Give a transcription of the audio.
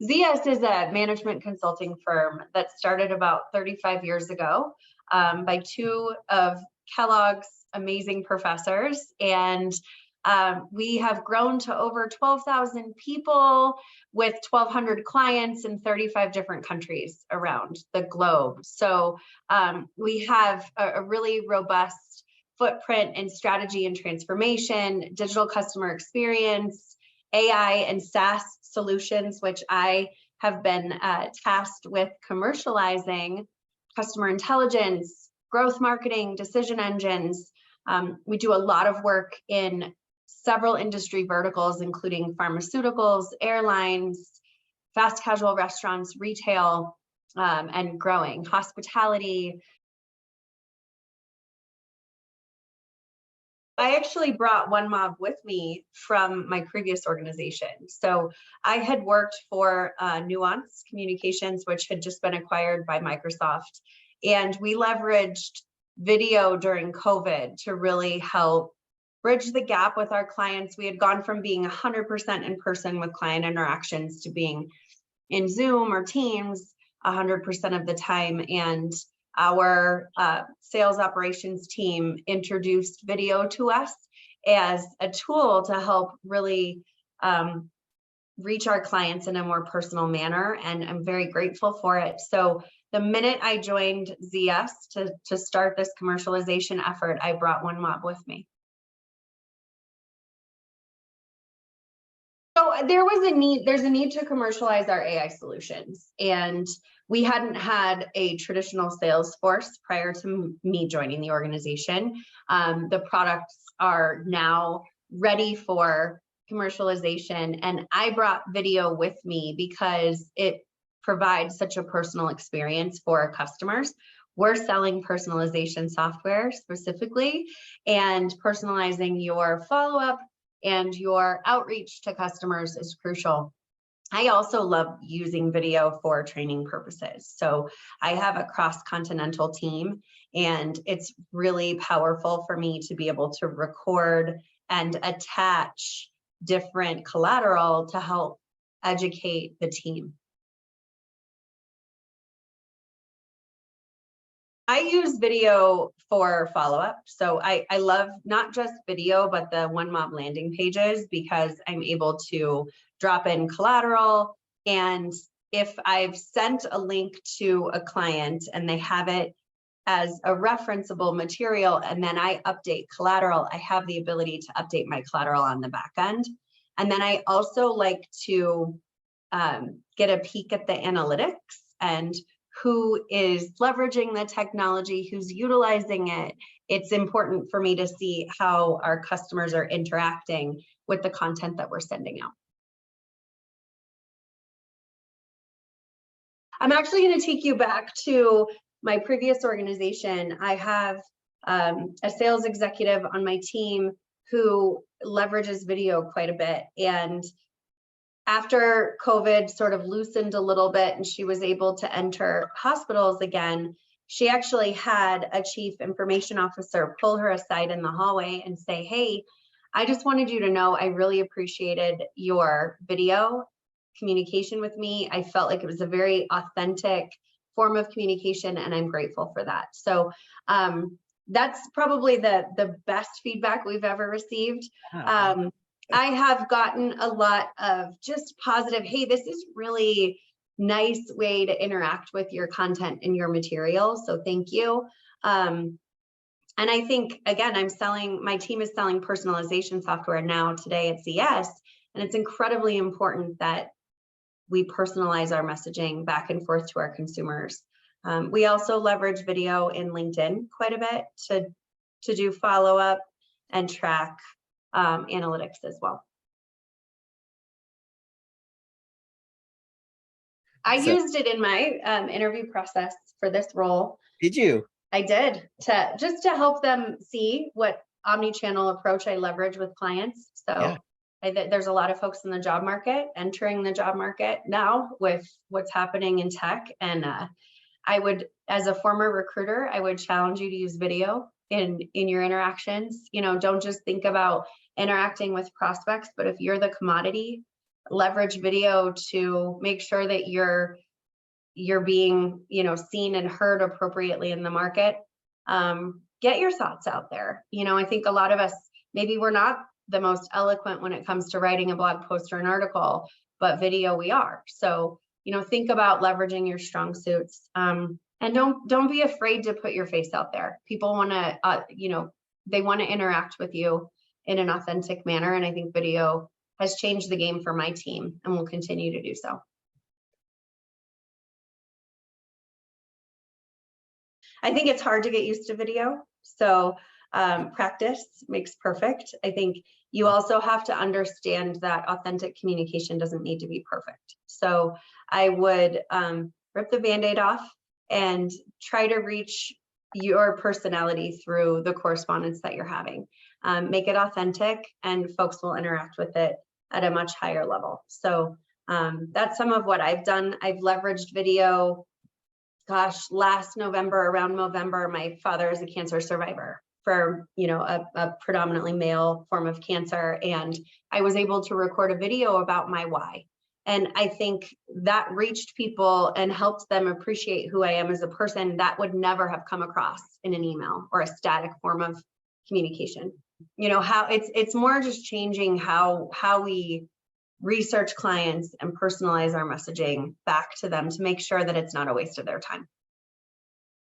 ZS is a management consulting firm that started about 35 years ago by two of Kellogg's amazing professors. And we have grown to over 12,000 people with 1,200 clients in 35 different countries around the globe. So we have a really robust footprint in strategy and transformation, digital customer experience, AI and SaaS solutions, which I have been tasked with commercializing, customer intelligence, growth marketing, decision engines. We do a lot of work in several industry verticals, including pharmaceuticals, airlines, fast casual restaurants, retail, and growing, hospitality. I actually brought OneMob with me from my previous organization. So I had worked for Nuance Communications, which had just been acquired by Microsoft. And we leveraged video during COVID to really help bridge the gap with our clients. We had gone from being 100% in person with client interactions to being in Zoom or Teams 100% of the time. And our sales operations team introduced video to us as a tool to help really reach our clients in a more personal manner. And I'm very grateful for it. So the minute I joined ZS to start this commercialization effort, I brought OneMob with me. So there was a need, there's a need to commercialize our AI solutions. And we hadn't had a traditional sales force prior to me joining the organization. The products are now ready for commercialization. And I brought video with me because it provides such a personal experience for our customers. We're selling personalization software specifically, and personalizing your follow-up and your outreach to customers is crucial. I also love using video for training purposes. So I have a cross-continental team, and it's really powerful for me to be able to record and attach different collateral to help educate the team. I use video for follow-up. So I love not just video, but the OneMob landing pages, because I'm able to drop in collateral. And if I've sent a link to a client and they have it as a referenceable material, and then I update collateral, I have the ability to update my collateral on the back end. And then I also like to get a peek at the analytics and who is leveraging the technology, who's utilizing it. It's important for me to see how our customers are interacting with the content that we're sending out. I'm actually going to take you back to my previous organization. I have a sales executive on my team who leverages video quite a bit. And after COVID sort of loosened a little bit and she was able to enter hospitals again, she actually had a chief information officer pull her aside in the hallway and say, "Hey, I just wanted you to know I really appreciated your video communication with me. I felt like it was a very authentic form of communication, and I'm grateful for that." So that's probably the best feedback we've ever received. I have gotten a lot of just positive, "Hey, this is really nice way to interact with your content and your material, so thank you." And I think, again, my team is selling personalization software now today at ZS, and it's incredibly important that we personalize our messaging back and forth to our consumers. We also leverage video in LinkedIn quite a bit to do follow-up and track analytics as well. I used it in my interview process for this role. Did you? I did, just to help them see what omni-channel approach I leverage with clients. So yeah. There's a lot of folks in the job market entering the job market now with what's happening in tech. And I would, as a former recruiter, I would challenge you to use video in your interactions. You know, don't just think about interacting with prospects, but if you're the commodity leverage video to make sure that you're being, seen and heard appropriately in the market. Get your thoughts out there. I think a lot of us, maybe we're not the most eloquent when it comes to writing a blog post or an article, but video we are. So, think about leveraging your strong suits. And don't be afraid to put your face out there. People want to, they want to interact with you in an authentic manner. And I think video has changed the game for my team and will continue to do so. I think it's hard to get used to video. So practice makes perfect. I think you also have to understand that authentic communication doesn't need to be perfect. So I would rip the Band-Aid off and try to reach your personality through the correspondence that you're having. Make it authentic, and folks will interact with it at a much higher level. So that's some of what I've done. I've leveraged video. Gosh, last November, around November, my father is a cancer survivor for, a predominantly male form of cancer. And I was able to record a video about my why. And I think that reached people and helped them appreciate who I am as a person that would never have come across in an email or a static form of communication. How it's more just changing how we research clients and personalize our messaging back to them to make sure that it's not a waste of their time.